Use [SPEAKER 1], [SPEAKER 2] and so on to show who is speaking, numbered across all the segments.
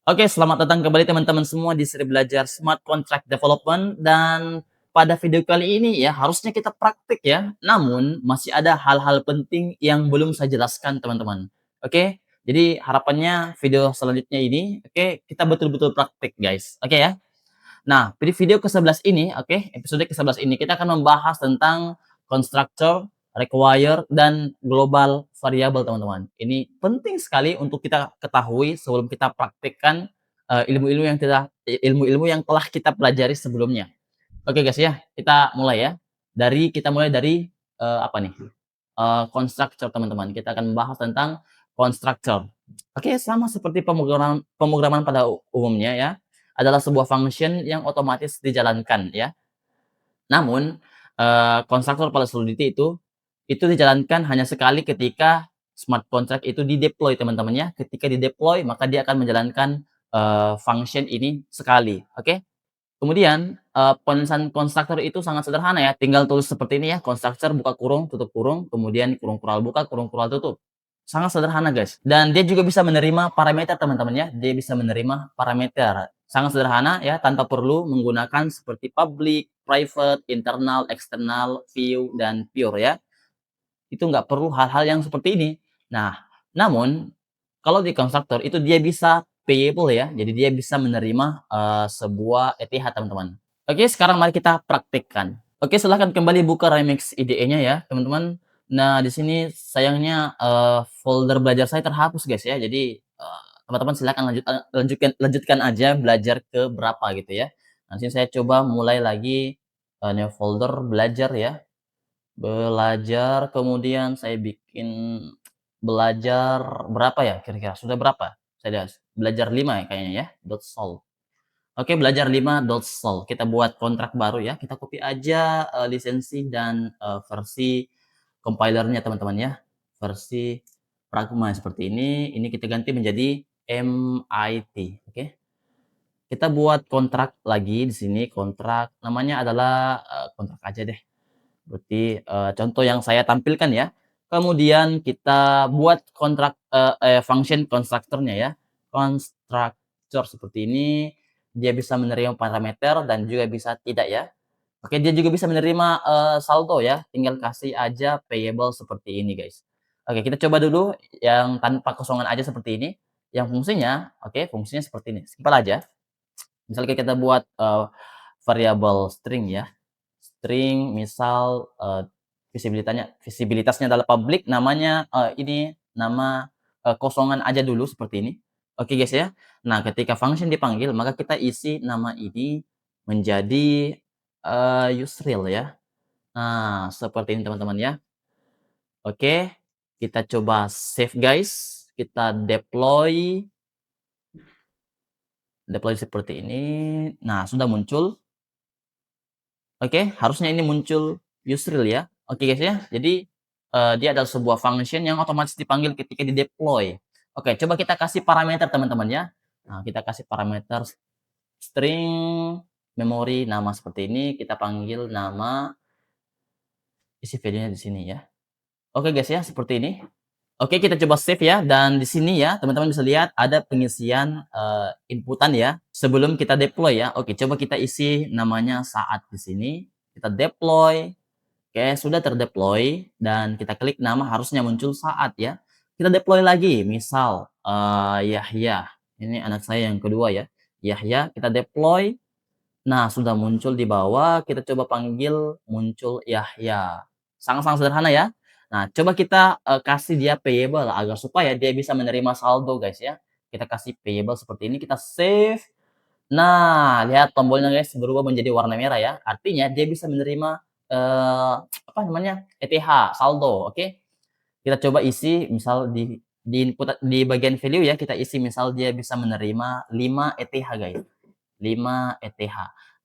[SPEAKER 1] Oke, selamat datang kembali teman-teman semua di seri belajar Smart Contract Development dan pada video kali ini ya harusnya kita praktik ya, namun masih ada hal-hal penting yang belum saya jelaskan teman-teman. Oke, jadi harapannya video selanjutnya ini oke kita betul-betul praktik guys. Oke ya. Nah, di video ke-11 ini, oke, episode ke-11 ini kita akan membahas tentang constructor, require, dan global variable, teman-teman. Ini penting sekali untuk kita ketahui sebelum kita praktikkan ilmu-ilmu yang ilmu-ilmu yang telah kita pelajari sebelumnya. Oke, guys ya, kita mulai ya. Kita mulai dari apa nih? Constructor, teman-teman. Kita akan membahas tentang constructor. Oke, sama seperti pemrograman pemrograman pada umumnya ya, adalah sebuah function yang otomatis dijalankan ya. Namun, constructor pada Solidity itu dijalankan hanya sekali ketika smart contract itu di-deploy teman-teman ya. Ketika di-deploy maka dia akan menjalankan, function ini sekali, oke? Kemudian, penulisan konstruktor itu sangat sederhana ya, tinggal tulis seperti ini ya, konstruktor buka kurung, tutup kurung, kemudian kurung kural buka, kurung kural tutup. Sangat sederhana guys, dan dia juga bisa menerima parameter teman-teman ya, dia bisa menerima parameter. Sangat sederhana ya, tanpa perlu menggunakan seperti public, private, internal, external, view, dan pure ya. Itu nggak perlu hal-hal yang seperti ini. Nah, namun kalau di konstruktor itu dia bisa payable ya, jadi dia bisa menerima, sebuah ETH teman-teman. Oke, sekarang mari kita praktikkan. Oke, silahkan kembali buka Remix IDE-nya ya, teman-teman. Nah, di sini sayangnya, folder belajar saya terhapus guys ya, jadi, teman-teman silakan lanjutkan aja belajar ke berapa gitu ya. Nanti saya coba mulai lagi, new folder belajar ya. Belajar, kemudian saya bikin belajar berapa ya kira-kira? Sudah berapa? Saya lihat, belajar 5 ya kayaknya ya, .sol. Oke, belajar 5.sol. Kita buat kontrak baru ya, kita copy aja, lisensi dan, versi compilernya teman-teman ya. Versi Pragma seperti ini kita ganti menjadi MIT, oke. Kita buat kontrak lagi di sini, kontrak namanya adalah, kontrak aja deh. Berarti, contoh yang saya tampilkan ya. Kemudian kita buat kontrak function constructor-nya ya. Constructor seperti ini, dia bisa menerima parameter dan juga bisa tidak ya. Oke, dia juga bisa menerima, saldo ya, tinggal kasih aja payable seperti ini, guys. Oke, kita coba dulu yang tanpa kosongan aja seperti ini, yang fungsinya oke, fungsinya seperti ini, simpel aja. Misalnya kita buat, variabel string ya. String misal, visibilitasnya adalah public, namanya, ini nama, kosongan aja dulu seperti ini. Oke guys ya. Nah ketika function dipanggil maka kita isi nama ini menjadi, useReal ya. Nah seperti ini teman-teman ya. Oke, kita coba save guys, kita deploy, seperti ini. Nah sudah muncul. Oke, harusnya ini muncul useReal ya. Oke guys ya, jadi, dia adalah sebuah function yang otomatis dipanggil ketika di-deploy. Oke, coba kita kasih parameter teman-teman ya. Nah, kita kasih parameter string, memori, nama seperti ini, kita panggil nama, isi value-nya di sini ya. Oke guys ya, seperti ini. Oke, kita coba save ya, dan di sini ya, teman-teman bisa lihat ada pengisian, inputan ya, sebelum kita deploy ya. Oke, coba kita isi namanya saat di sini, kita deploy. Oke, sudah terdeploy dan kita klik nama harusnya muncul saat ya. Kita deploy lagi, misal, Yahya. Ini anak saya yang kedua ya. Yahya, kita deploy. Nah, sudah muncul di bawah, kita coba panggil, muncul Yahya. Sangat-sangat sederhana ya. Nah, coba kita, kasih dia payable agar supaya dia bisa menerima saldo guys ya. Kita kasih payable seperti ini, kita save. Nah, lihat tombolnya guys berubah menjadi warna merah ya. Artinya dia bisa menerima, apa namanya, ETH, saldo, oke. Kita coba isi misal di bagian value ya, kita isi misal dia bisa menerima 5 ETH guys, 5 ETH.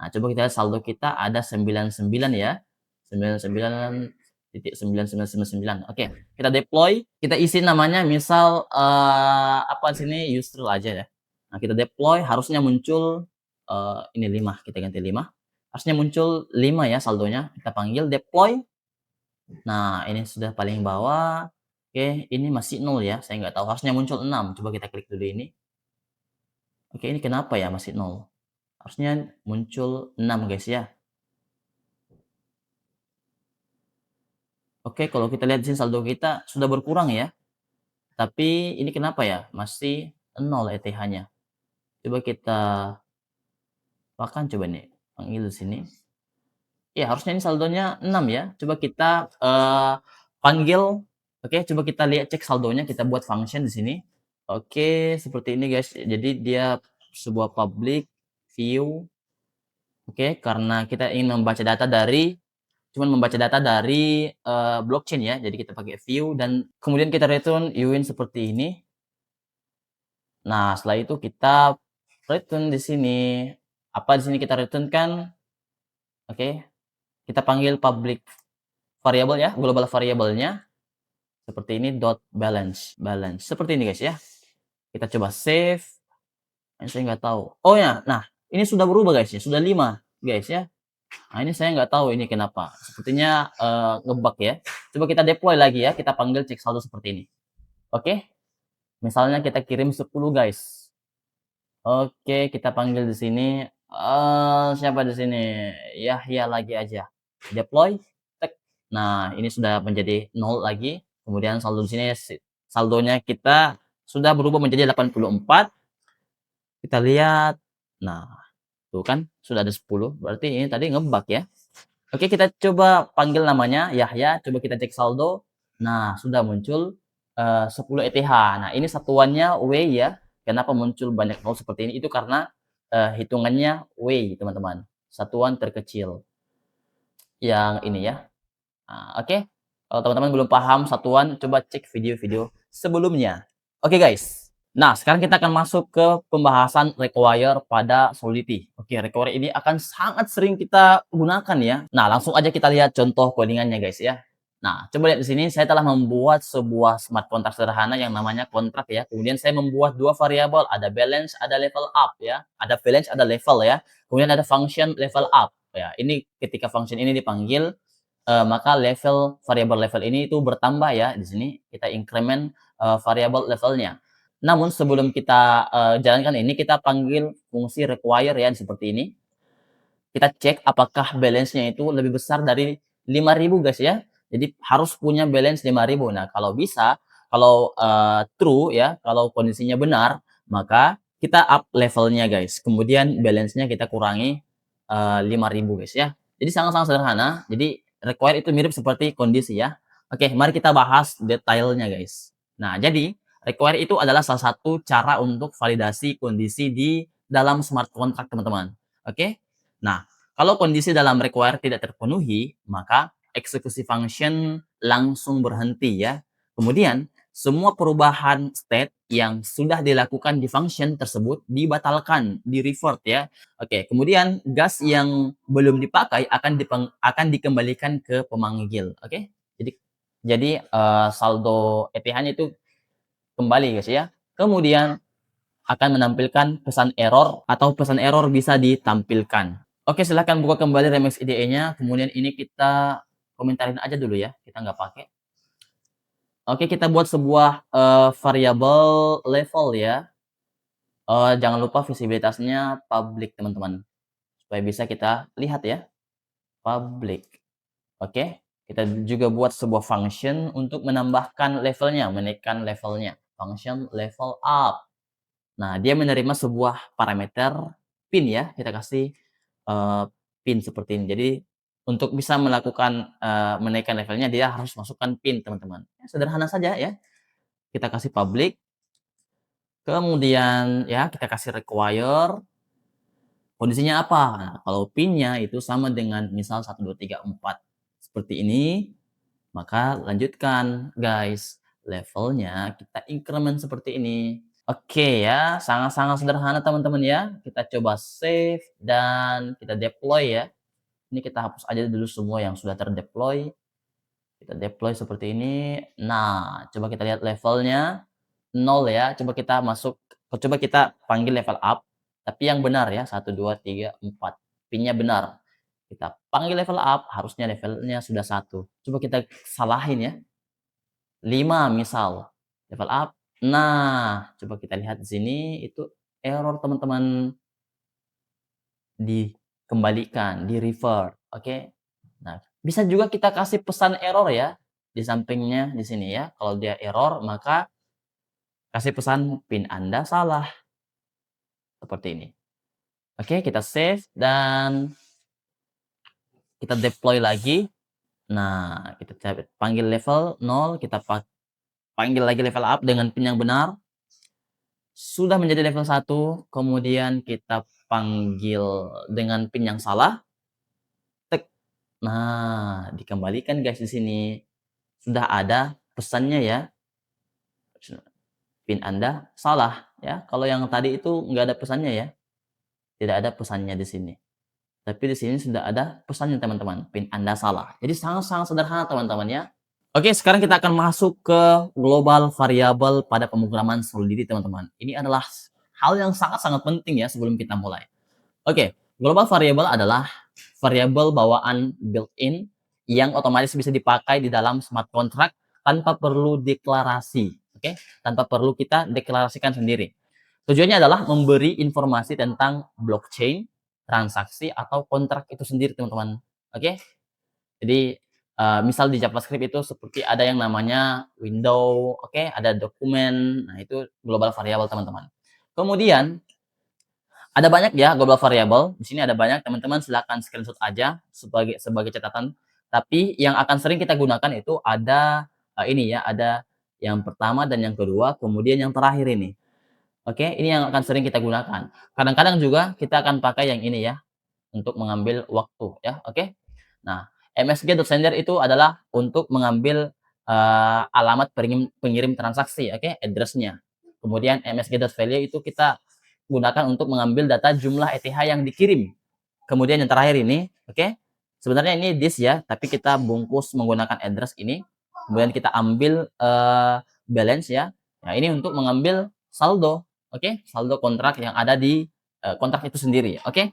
[SPEAKER 1] Nah, coba kita lihat saldo kita ada 99 ya, 99.9999. Oke, kita deploy, kita isi namanya misal, apa di sini, useReal aja ya. Nah, kita deploy harusnya muncul, ini 5, kita ganti 5. Harusnya muncul 5 ya saldonya, kita panggil deploy. Nah, ini sudah paling bawah. Oke, ini masih 0 ya, saya nggak tahu, harusnya muncul 6. Coba kita klik dulu ini. Oke, ini kenapa ya masih nol? Harusnya muncul 6 guys ya. Oke, kalau kita lihat di sini saldo kita sudah berkurang ya. Tapi ini kenapa ya masih nol ETH-nya? Coba kita apakan coba nih, panggil di sini. Ya harusnya ini saldonya 6 ya. Coba kita, panggil, oke, coba kita lihat cek saldonya, kita buat function di sini. Oke, seperti ini guys. Jadi dia sebuah public view, oke, karena kita ingin membaca data dari blockchain ya. Jadi kita pakai view dan kemudian kita return Uwin seperti ini. Nah, setelah itu kita return di sini. Apa di sini kita return kan, oke, kita panggil public variable ya, global variable-nya seperti ini dot balance, balance. Seperti ini guys ya. Kita coba save. Ini saya nggak tahu. Oh ya, nah ini sudah berubah guys ya, sudah 5 guys ya. Nah ini saya nggak tahu ini kenapa. Sepertinya ngebug ya. Coba kita deploy lagi ya, kita panggil cek saldo seperti ini. Oke, misalnya kita kirim 10 guys. Oke, kita panggil di sini, siapa di sini? Yahya lagi aja. Deploy, tek. Nah, ini sudah menjadi 0 lagi. Kemudian saldo di sini saldonya kita sudah berubah menjadi 84. Kita lihat. Nah, tuh kan sudah ada 10, berarti ini tadi ngebug ya. Oke, kita coba panggil namanya Yahya, coba kita cek saldo. Nah, sudah muncul 10 ETH. Nah, ini satuannya W ya. Kenapa muncul banyak nol seperti ini? Itu karena hitungannya W, teman-teman. Satuan terkecil yang ini ya. Nah, oke. Kalau teman-teman belum paham satuan, coba cek video-video sebelumnya. Oke, guys. Nah, sekarang kita akan masuk ke pembahasan require pada Solidity. Oke, require ini akan sangat sering kita gunakan ya. Nah, langsung aja kita lihat contoh codingannya guys ya. Nah, coba lihat di sini saya telah membuat sebuah smart contract sederhana yang namanya kontrak ya. Kemudian saya membuat dua variabel, ada balance, ada level up ya. Ada balance, ada level ya. Kemudian ada function level up ya. Ini ketika function ini dipanggil, maka variabel level ini itu bertambah ya. Di sini kita increment variabel levelnya. Namun sebelum kita jalankan ini, kita panggil fungsi require ya seperti ini. Kita cek apakah balance-nya itu lebih besar dari 5.000 guys ya. Jadi harus punya balance 5.000. Nah, kalau bisa, kalau true ya, kalau kondisinya benar, maka kita up levelnya guys. Kemudian balance-nya kita kurangi 5.000 guys ya. Jadi sangat-sangat sederhana. Jadi require itu mirip seperti kondisi ya. Oke, mari kita bahas detailnya guys. Nah, jadi require itu adalah salah satu cara untuk validasi kondisi di dalam smart contract teman-teman. Oke. Nah, kalau kondisi dalam require tidak terpenuhi, maka eksekusi function langsung berhenti ya. Kemudian, semua perubahan state yang sudah dilakukan di function tersebut dibatalkan, di-revert ya. Oke, kemudian gas yang belum dipakai akan dikembalikan ke pemanggil. Oke. Jadi saldo ETH-nya itu kembali guys ya. Kemudian akan menampilkan pesan error atau pesan error bisa ditampilkan. Oke, silahkan buka kembali Remix IDE-nya, kemudian ini kita komentarin aja dulu ya, kita nggak pakai. Oke, kita buat sebuah variabel level ya. Jangan lupa visibilitasnya public teman-teman, supaya bisa kita lihat ya, public. Oke, kita juga buat sebuah function untuk menambahkan levelnya, menaikkan levelnya, function level up. Nah, dia menerima sebuah parameter pin ya, kita kasih pin seperti ini. Jadi untuk bisa melakukan menaikkan levelnya dia harus masukkan pin teman-teman. Ya, sederhana saja ya. Kita kasih public, kemudian ya kita kasih require, kondisinya apa? Nah, kalau pinnya itu sama dengan misal 1, 2, 3, 4 seperti ini, maka lanjutkan guys, levelnya kita increment seperti ini. Oke ya, sangat-sangat sederhana teman-teman ya. Kita coba save dan kita deploy ya. Ini kita hapus aja dulu semua yang sudah terdeploy. Kita deploy seperti ini. Nah, coba kita lihat levelnya 0 ya. Coba kita panggil level up. Tapi yang benar ya, 1, 2, 3, 4. Pinnya benar. Kita panggil level up, harusnya levelnya sudah 1. Coba kita salahin ya. 5 misal. Level up. Nah, coba kita lihat di sini itu error teman-teman dikembalikan, di-revert, oke. Nah, bisa juga kita kasih pesan error ya, di sampingnya di sini ya. Kalau dia error, maka kasih pesan PIN Anda salah, seperti ini. Oke, kita save dan kita deploy lagi. Nah, kita panggil level 0, kita panggil lagi level up dengan PIN yang benar. Sudah menjadi level 1, kemudian kita panggil dengan PIN yang salah, tek. Nah, dikembalikan guys di sini. Sudah ada pesannya ya, PIN Anda salah ya. Kalau yang tadi itu nggak ada pesannya ya, tidak ada pesannya di sini. Tapi di sini sudah ada pesannya teman-teman, PIN Anda salah. Jadi sangat-sangat sederhana teman-teman ya. Oke, sekarang kita akan masuk ke global variable pada pemrograman Solidity teman-teman. Ini adalah hal yang sangat-sangat penting ya sebelum kita mulai. Oke, global variable adalah variabel bawaan built-in yang otomatis bisa dipakai di dalam smart contract tanpa perlu deklarasi. Oke, tanpa perlu kita deklarasikan sendiri. Tujuannya adalah memberi informasi tentang blockchain, transaksi, atau kontrak itu sendiri teman-teman. Oke, jadi misal di JavaScript itu seperti ada yang namanya window, oke, ada dokumen, nah itu global variable teman-teman. Kemudian ada banyak ya global variable. Di sini ada banyak, teman-teman silakan screenshot aja sebagai catatan. Tapi yang akan sering kita gunakan itu ada ini ya, ada yang pertama dan yang kedua, kemudian yang terakhir ini. Oke, ini yang akan sering kita gunakan. Kadang-kadang juga kita akan pakai yang ini ya, untuk mengambil waktu ya, oke. Nah, msg.sender itu adalah untuk mengambil alamat pengirim transaksi, oke, address-nya. Kemudian msg.value itu kita gunakan untuk mengambil data jumlah ETH yang dikirim. Kemudian yang terakhir ini, oke, sebenarnya ini disk ya, tapi kita bungkus menggunakan address ini. Kemudian kita ambil balance ya. Nah, ini untuk mengambil saldo, oke, saldo kontrak yang ada di kontrak itu sendiri, oke.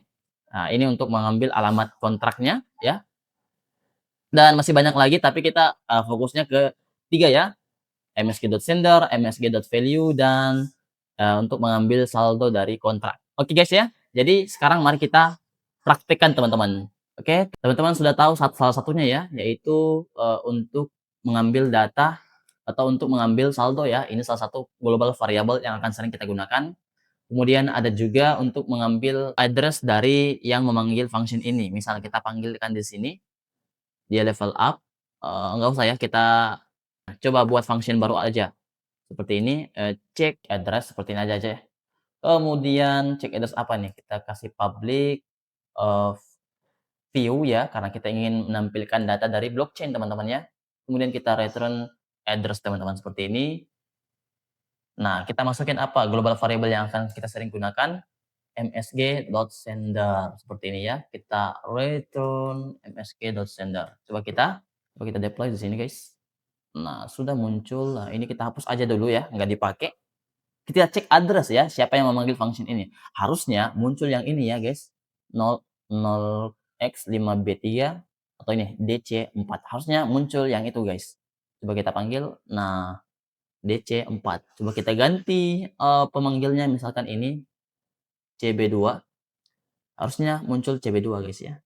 [SPEAKER 1] Nah, ini untuk mengambil alamat kontraknya ya. Dan masih banyak lagi tapi kita fokusnya ke 3 ya, msg.sender, msg.value, dan untuk mengambil saldo dari kontrak. Oke guys ya, jadi sekarang mari kita praktekkan teman-teman. Oke, teman-teman sudah tahu salah satunya ya, yaitu untuk mengambil data atau untuk mengambil saldo ya. Ini salah satu global variable yang akan sering kita gunakan. Kemudian ada juga untuk mengambil address dari yang memanggil function ini. Misal kita panggilkan di sini, dia level up, nggak usah ya, kita coba buat function baru aja. Seperti ini, check address, seperti ini aja ya. Kemudian check address apa nih, kita kasih public, eee, view ya, karena kita ingin menampilkan data dari blockchain teman-teman ya. Kemudian kita return address teman-teman, seperti ini. Nah, kita masukin apa, global variable yang akan kita sering gunakan, msg.sender, seperti ini ya. Kita return msg.sender. Coba kita deploy di sini guys. Nah, sudah muncul. Nah, ini kita hapus aja dulu ya, nggak dipakai. Kita cek address ya, siapa yang memanggil function ini. Harusnya muncul yang ini ya guys, 0x5b3 atau ini DC4. Harusnya muncul yang itu guys. Coba kita panggil, nah DC4. Coba kita ganti pemanggilnya, misalkan ini CB2. Harusnya muncul CB2 guys ya,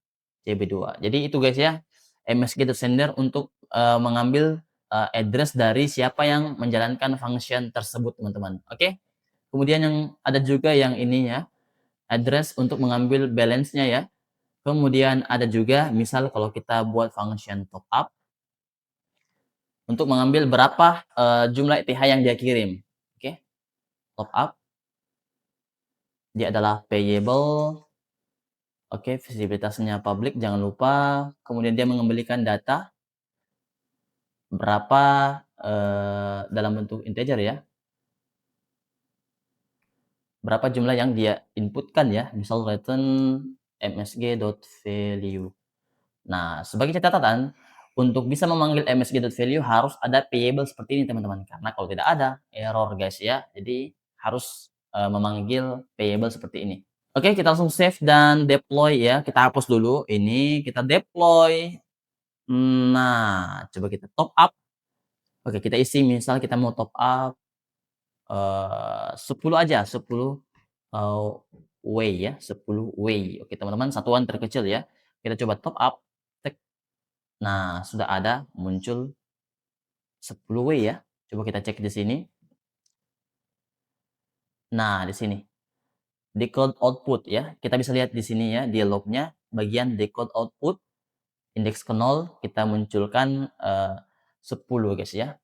[SPEAKER 1] CB2. Jadi itu guys ya, msg.sender untuk mengambil address dari siapa yang menjalankan function tersebut teman-teman, oke. Kemudian yang ada juga yang ini ya, address untuk mengambil balance-nya ya. Kemudian ada juga misal kalau kita buat function top up untuk mengambil berapa jumlah ETH yang dia kirim, oke. Top up, dia adalah payable, oke, visibilitasnya public jangan lupa. Kemudian dia mengembalikan data berapa dalam bentuk integer ya, berapa jumlah yang dia inputkan ya, misal return msg.value. Nah, sebagai catatan, untuk bisa memanggil msg.value harus ada payable seperti ini teman-teman, karena kalau tidak ada, error guys ya. Jadi harus memanggil payable seperti ini. Oke, kita langsung save dan deploy ya. Kita hapus dulu ini, kita deploy. Nah, coba kita top up. Oke, kita isi misal kita mau top up 10 aja, 10 eee, way ya, 10 way. Oke teman-teman, satuan terkecil ya. Kita coba top up, tek. Nah, sudah ada muncul 10 way ya. Coba kita cek di sini. Nah, di sini, decode output ya. Kita bisa lihat di sini ya, dialognya, bagian decode output, indeks ke 0, kita munculkan, 10 guys ya.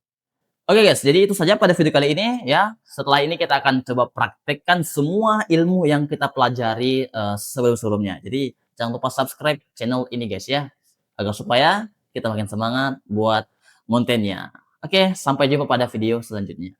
[SPEAKER 1] Oke guys, jadi itu saja pada video kali ini ya. Setelah ini kita akan coba praktekkan semua ilmu yang kita pelajari, sebelum-sebelumnya. Jadi jangan lupa subscribe channel ini guys ya, agar supaya kita makin semangat buat kontennya. Oke, sampai jumpa pada video selanjutnya.